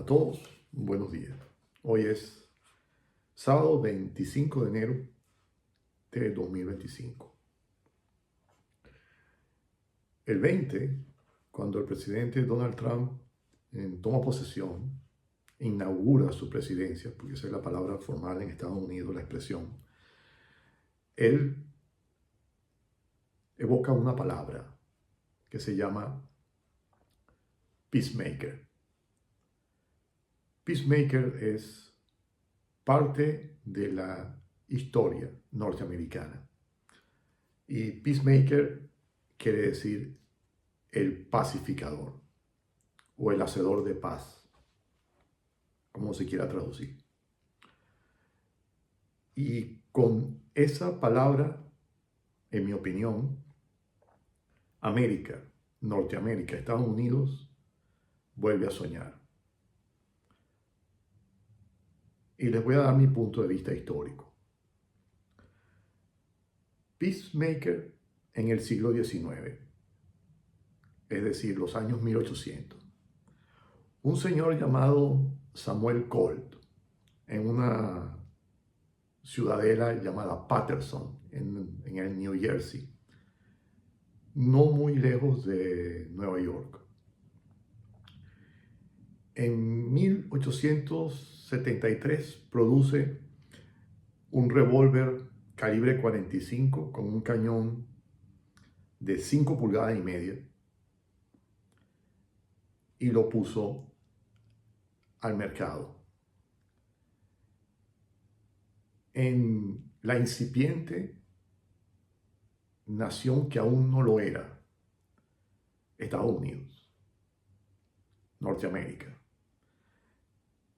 A todos, buenos días. Hoy es sábado 25 de enero de 2025. El 20, cuando el presidente Donald Trump toma posesión, inaugura su presidencia, porque esa es la palabra formal en Estados Unidos, la expresión, él evoca una palabra que se llama peacemaker. Peacemaker es parte de la historia norteamericana. Y peacemaker quiere decir el pacificador o el hacedor de paz, como se quiera traducir. Y con esa palabra, en mi opinión, América, Norteamérica, Estados Unidos, vuelve a soñar. Y les voy a dar mi punto de vista histórico. Peacemaker en el siglo XIX, es decir, los años 1800. Un señor llamado Samuel Colt, en una ciudadela llamada Paterson, en el New Jersey, no muy lejos de Nueva York. En 1873 produce un revólver calibre 45 con un cañón de 5 pulgadas y media y lo puso al mercado. En la incipiente nación que aún no lo era, Estados Unidos, Norteamérica.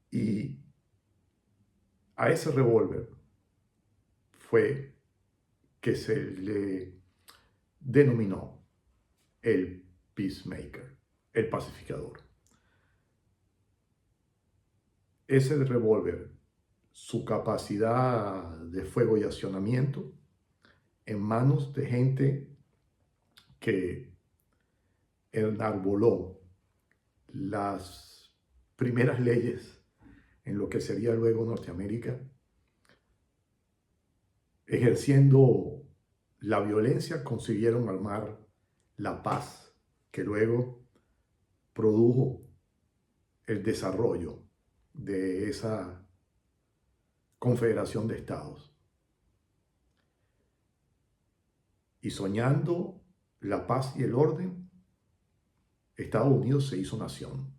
Y a ese revólver fue que se le denominó el peacemaker, el pacificador. Ese revólver, su capacidad de fuego y accionamiento en manos de gente que enarboló las primeras leyes en lo que sería luego Norteamérica, ejerciendo la violencia, consiguieron armar la paz que luego produjo el desarrollo de esa confederación de estados. Y soñando la paz y el orden, Estados Unidos se hizo nación.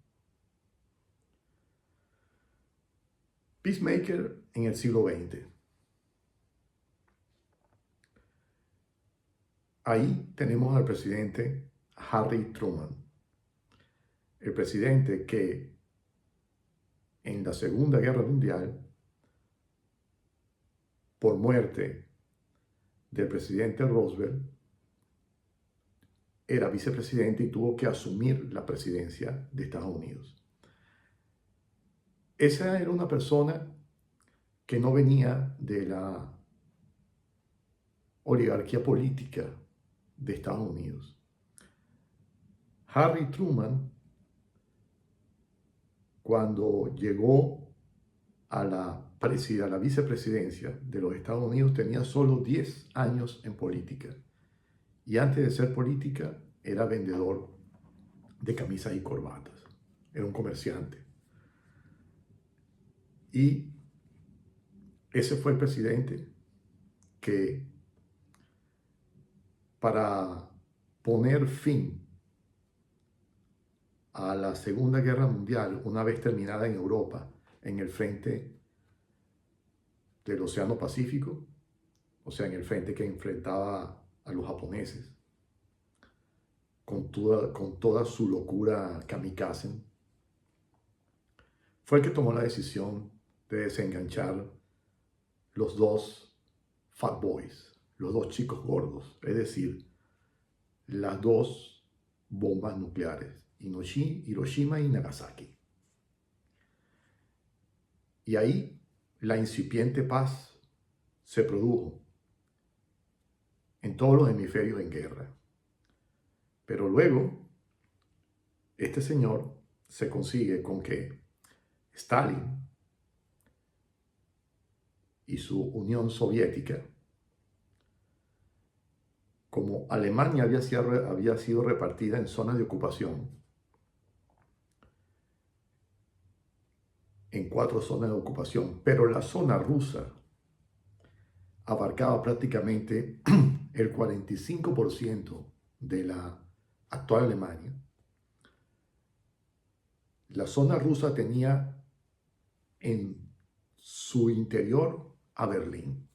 Peacemaker en el siglo XX. Ahí tenemos al presidente Harry Truman, el presidente que en la Segunda Guerra Mundial, por muerte del presidente Roosevelt, era vicepresidente y tuvo que asumir la presidencia de Estados Unidos. Esa era una persona que no venía de la oligarquía política de Estados Unidos. Harry Truman, cuando llegó a la vicepresidencia de los Estados Unidos, tenía solo 10 años en política. Y antes de ser política, era vendedor de camisas y corbatas. Era un comerciante. Y ese fue el presidente que, para poner fin a la Segunda Guerra Mundial, una vez terminada en Europa, en el frente del Océano Pacífico, o sea, en el frente que enfrentaba a los japoneses, con toda su locura kamikaze, fue el que tomó la decisión de desenganchar los dos Fat Boys, los dos chicos gordos, es decir, las dos bombas nucleares, Hiroshima y Nagasaki. Y ahí la incipiente paz se produjo en todos los hemisferios en guerra. Pero luego, este señor se consigue con que Stalin y su Unión Soviética, como Alemania había sido repartida en zonas de ocupación, en 4 zonas de ocupación, pero la zona rusa abarcaba prácticamente el 45% de la actual Alemania. La zona rusa tenía en su interior a Berlín,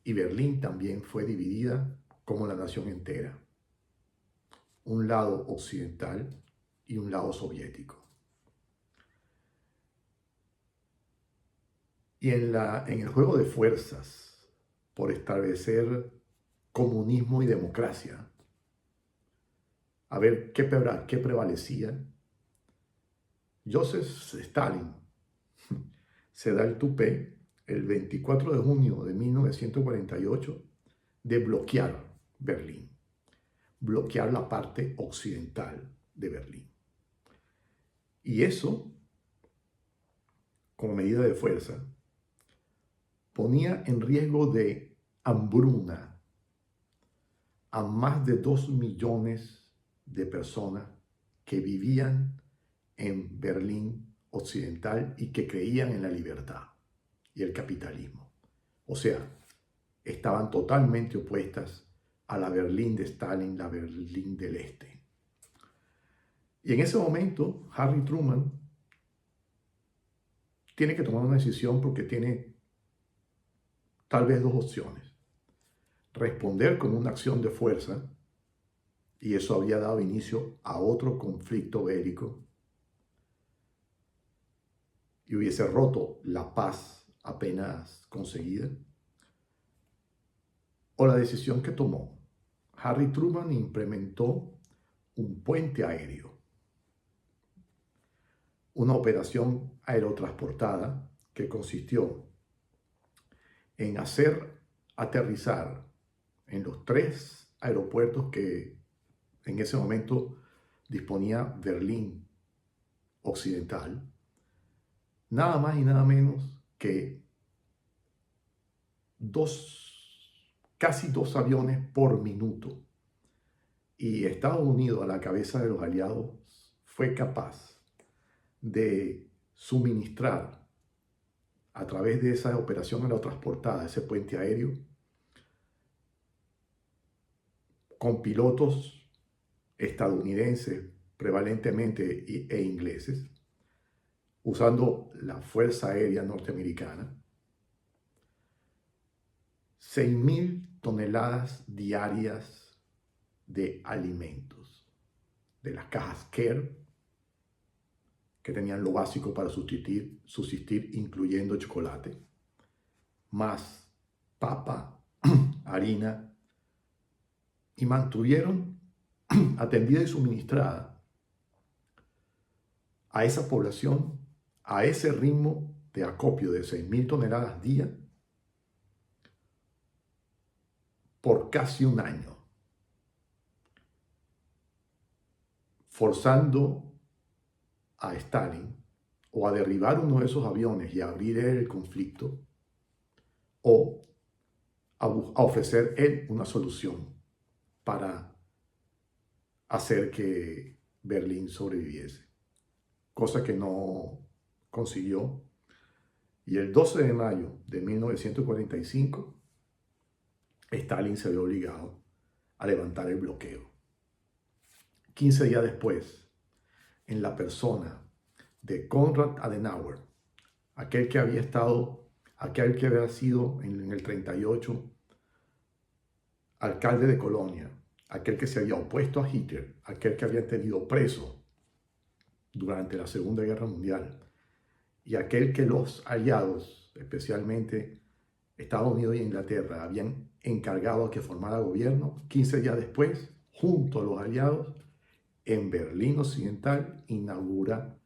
y Berlín también fue dividida como la nación entera, un lado occidental y un lado soviético. Y en el juego de fuerzas por establecer comunismo y democracia, a ver qué prevalecía, Joseph Stalin se da el tupé el 24 de junio de 1948 de bloquear Berlín, bloquear la parte occidental de Berlín. Y eso, como medida de fuerza, ponía en riesgo de hambruna a más de 2 millones de personas que vivían en Berlín occidental y que creían en la libertad y el capitalismo. O sea, estaban totalmente opuestas a la Berlín de Stalin, la Berlín del Este. Y en ese momento, Harry Truman tiene que tomar una decisión porque tiene tal vez 2 opciones. Responder con una acción de fuerza, y eso había dado inicio a otro conflicto bélico y hubiese roto la paz apenas conseguida. O la decisión que tomó Harry Truman, implementó un puente aéreo, una operación aerotransportada que consistió en hacer aterrizar en los 3 aeropuertos que en ese momento disponía Berlín Occidental, nada más y nada menos que casi 2 aviones por minuto. Y Estados Unidos, a la cabeza de los aliados, fue capaz de suministrar a través de esa operación aerotransportada, ese puente aéreo, con pilotos estadounidenses prevalentemente e ingleses, usando la Fuerza Aérea Norteamericana, 6.000 toneladas diarias de alimentos, de las cajas Care, que tenían lo básico para subsistir, incluyendo chocolate, más papa, harina, y mantuvieron atendida y suministrada a esa población a ese ritmo de acopio de 6.000 toneladas día por casi un año, forzando a Stalin o a derribar uno de esos aviones y a abrir el conflicto, o a ofrecer él una solución para hacer que Berlín sobreviviese, cosa que no consiguió. Y el 12 de mayo de 1945, Stalin se vio obligado a levantar el bloqueo. 15 días después, en la persona de Konrad Adenauer, aquel que había sido en el 38 alcalde de Colonia, aquel que se había opuesto a Hitler, aquel que había tenido preso durante la Segunda Guerra Mundial, y aquel que los aliados, especialmente Estados Unidos y Inglaterra, habían encargado a que formara gobierno. 15 días después, junto a los aliados, en Berlín Occidental inaugura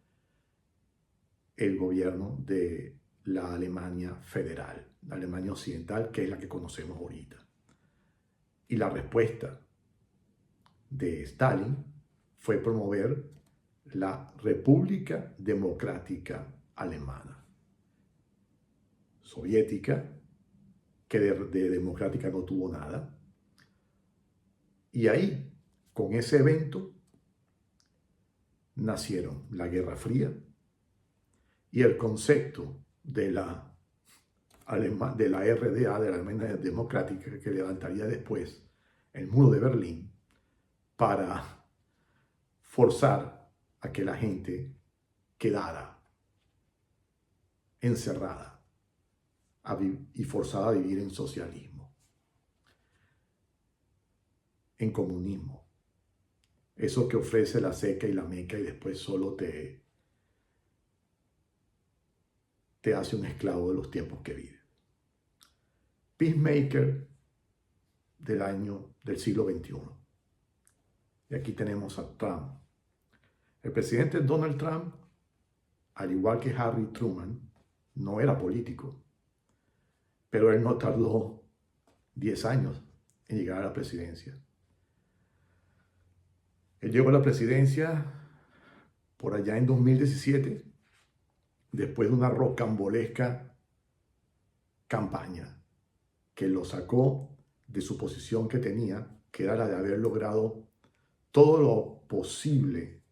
el gobierno de la Alemania Federal, la Alemania Occidental, que es la que conocemos ahorita. Y la respuesta de Stalin fue promover la República Democrática Alemana. Soviética, que de democrática no tuvo nada. Y ahí, con ese evento, nacieron la Guerra Fría y el concepto de la RDA, de la Alemania Democrática, que levantaría después el muro de Berlín para forzar a que la gente quedara encerrada y forzada a vivir en socialismo, en comunismo. Eso que ofrece la Seca y la Meca y después solo te hace un esclavo de los tiempos que vives. Peacemaker del siglo XXI. Y aquí tenemos a Trump. El presidente Donald Trump, al igual que Harry Truman, no era político, pero él no tardó 10 años en llegar a la presidencia. Él llegó a la presidencia por allá en 2017, después de una rocambolesca campaña que lo sacó de su posición que tenía, que era la de haber logrado todo lo posible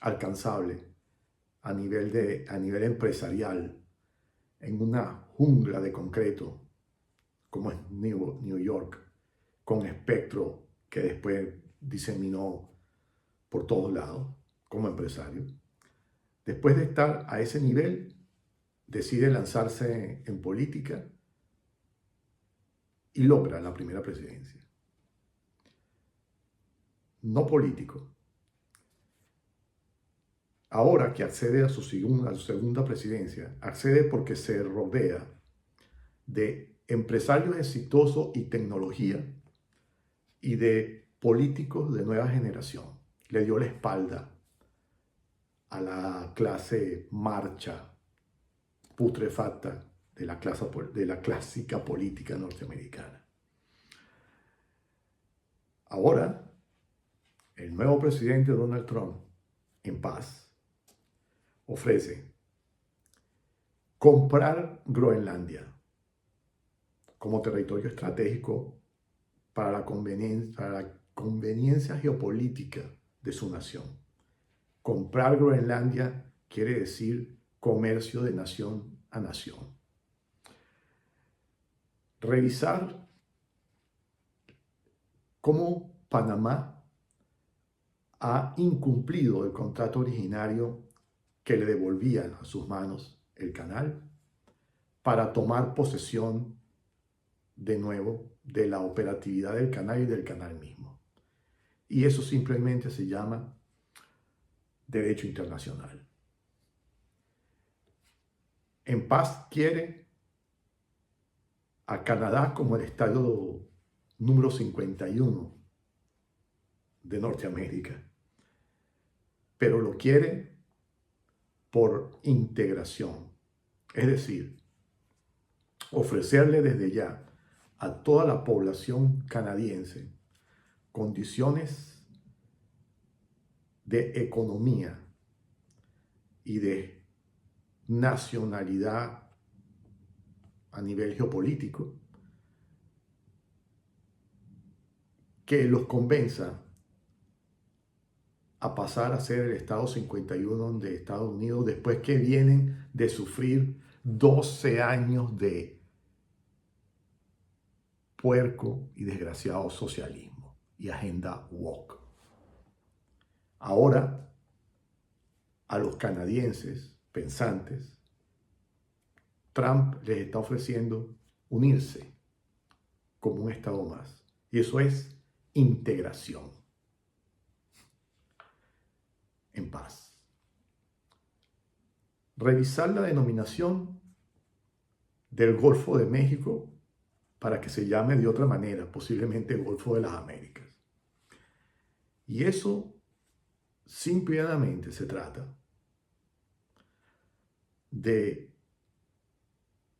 alcanzable a nivel empresarial en una jungla de concreto como es New York, con espectro que después diseminó por todos lados como empresario. Después de estar a ese nivel, decide lanzarse en política y logra la primera presidencia. No político. Ahora que accede a su segunda presidencia, accede porque se rodea de empresarios exitosos y tecnología y de políticos de nueva generación. Le dio la espalda a la clase marcha, putrefacta de la clásica política norteamericana. Ahora, el nuevo presidente Donald Trump, en paz, ofrece comprar Groenlandia como territorio estratégico para la conveniencia geopolítica de su nación. Comprar Groenlandia quiere decir comercio de nación a nación. Revisar cómo Panamá ha incumplido el contrato originario que le devolvía a sus manos el canal para tomar posesión de nuevo de la operatividad del canal y del canal mismo. Y eso simplemente se llama derecho internacional. En paz quiere a Canadá como el estado número 51 de Norteamérica, pero lo quiere por integración, es decir, ofrecerle desde ya a toda la población canadiense condiciones de economía y de nacionalidad a nivel geopolítico que los convenza a pasar a ser el Estado 51 de Estados Unidos después que vienen de sufrir 12 años de puerco y desgraciado socialismo y agenda woke. Ahora, a los canadienses pensantes, Trump les está ofreciendo unirse como un Estado más. Y eso es integración en paz. Revisar la denominación del Golfo de México para que se llame de otra manera, posiblemente Golfo de las Américas. Y eso simplemente se trata de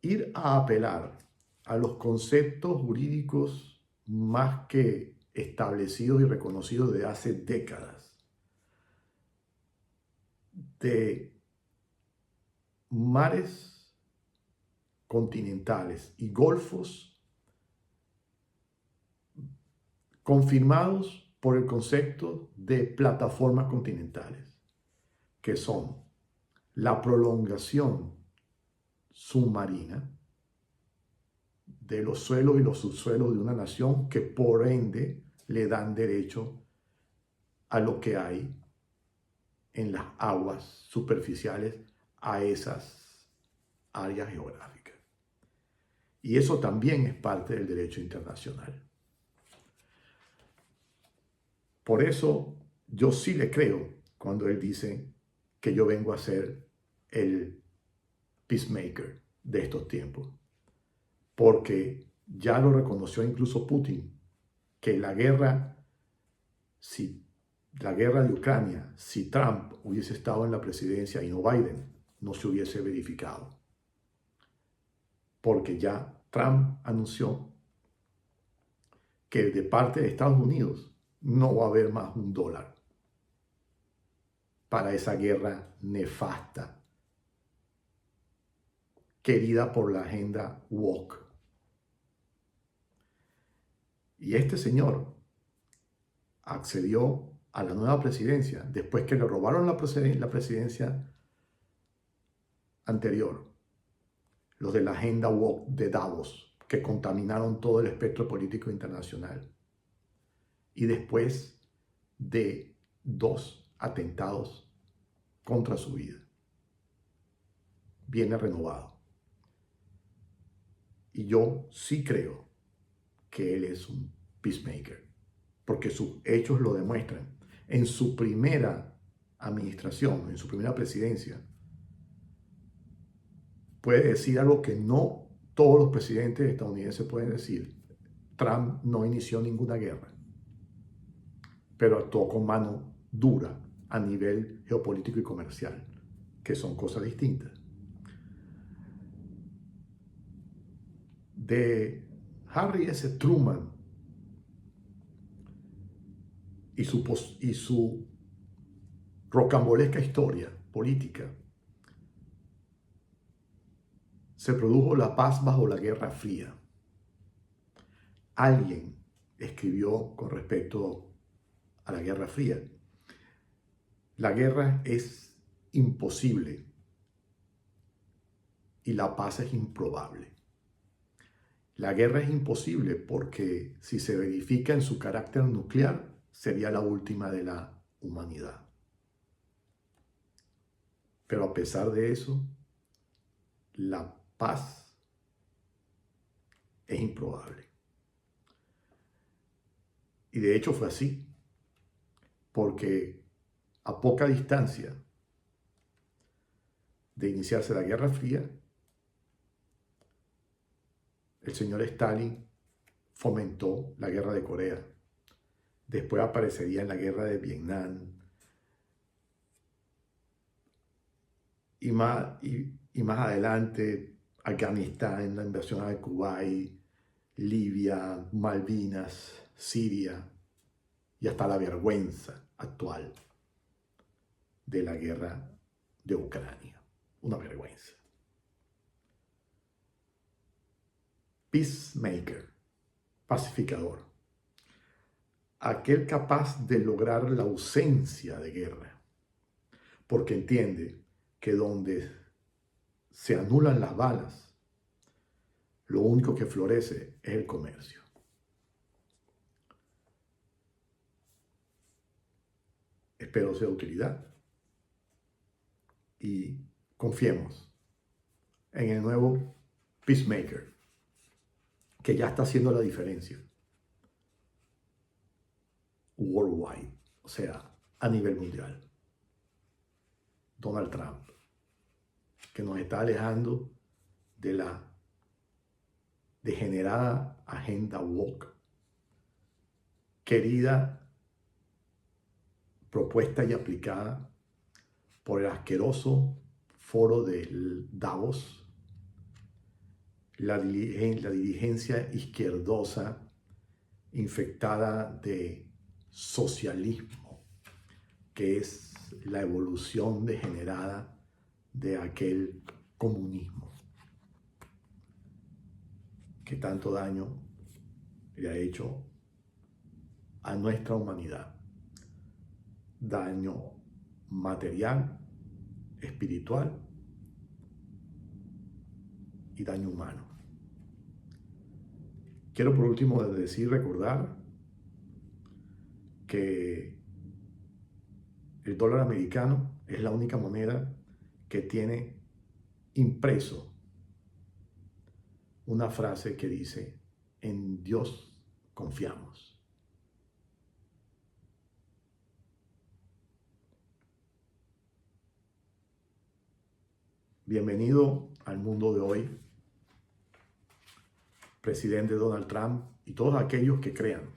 ir a apelar a los conceptos jurídicos más que establecidos y reconocidos de hace décadas, de mares continentales y golfos confirmados por el concepto de plataformas continentales, que son la prolongación submarina de los suelos y los subsuelos de una nación, que por ende le dan derecho a lo que hay en las aguas superficiales a esas áreas geográficas. Y eso también es parte del derecho internacional. Por eso yo sí le creo cuando él dice que yo vengo a ser el peacemaker de estos tiempos, porque ya lo reconoció incluso Putin, que la guerra de Ucrania, si Trump hubiese estado en la presidencia y no Biden, no se hubiese verificado, porque ya Trump anunció que de parte de Estados Unidos no va a haber más $1 para esa guerra nefasta querida por la agenda woke. Y este señor accedió a la nueva presidencia después que le robaron la presidencia anterior, los de la agenda woke de Davos, que contaminaron todo el espectro político internacional, y después de 2 atentados contra su vida. Viene renovado. Y yo sí creo que él es un peacemaker, porque sus hechos lo demuestran. En su primera administración, en su primera presidencia, puede decir algo que no todos los presidentes estadounidenses pueden decir. Trump no inició ninguna guerra, pero actuó con mano dura a nivel geopolítico y comercial, que son cosas distintas. De Harry S. Truman y su rocambolesca historia política, se produjo la paz bajo la Guerra Fría. Alguien escribió con respecto a la Guerra Fría: la guerra es imposible y la paz es improbable. La guerra es imposible porque si se verifica en su carácter nuclear, sería la última de la humanidad. Pero a pesar de eso, la paz es improbable. Y de hecho fue así, porque a poca distancia de iniciarse la Guerra Fría, el señor Stalin fomentó la Guerra de Corea. Después aparecería en la Guerra de Vietnam. Y más adelante, Afganistán, la invasión de Kuwait, Libia, Malvinas, Siria, y hasta la vergüenza actual de la guerra de Ucrania. Una vergüenza. Peacemaker, pacificador. Aquel capaz de lograr la ausencia de guerra, porque entiende que donde se anulan las balas, lo único que florece es el comercio. Espero sea de utilidad y confiemos en el nuevo peacemaker, que ya está haciendo la diferencia worldwide, o sea, a nivel mundial. Donald Trump, que nos está alejando de la degenerada agenda woke, querida, propuesta y aplicada por el asqueroso foro de Davos, la dirigencia izquierdosa infectada de socialismo, que es es la evolución degenerada de aquel comunismo que tanto daño le ha hecho a nuestra humanidad. Daño material, espiritual y daño humano. Quiero por último recordar que el dólar americano es la única moneda que tiene impreso una frase que dice: en Dios confiamos. Bienvenido al mundo de hoy, presidente Donald Trump y todos aquellos que crean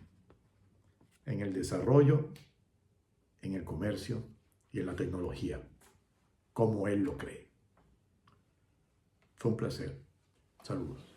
en el desarrollo, en el comercio y en la tecnología, como él lo cree. Fue un placer. Saludos.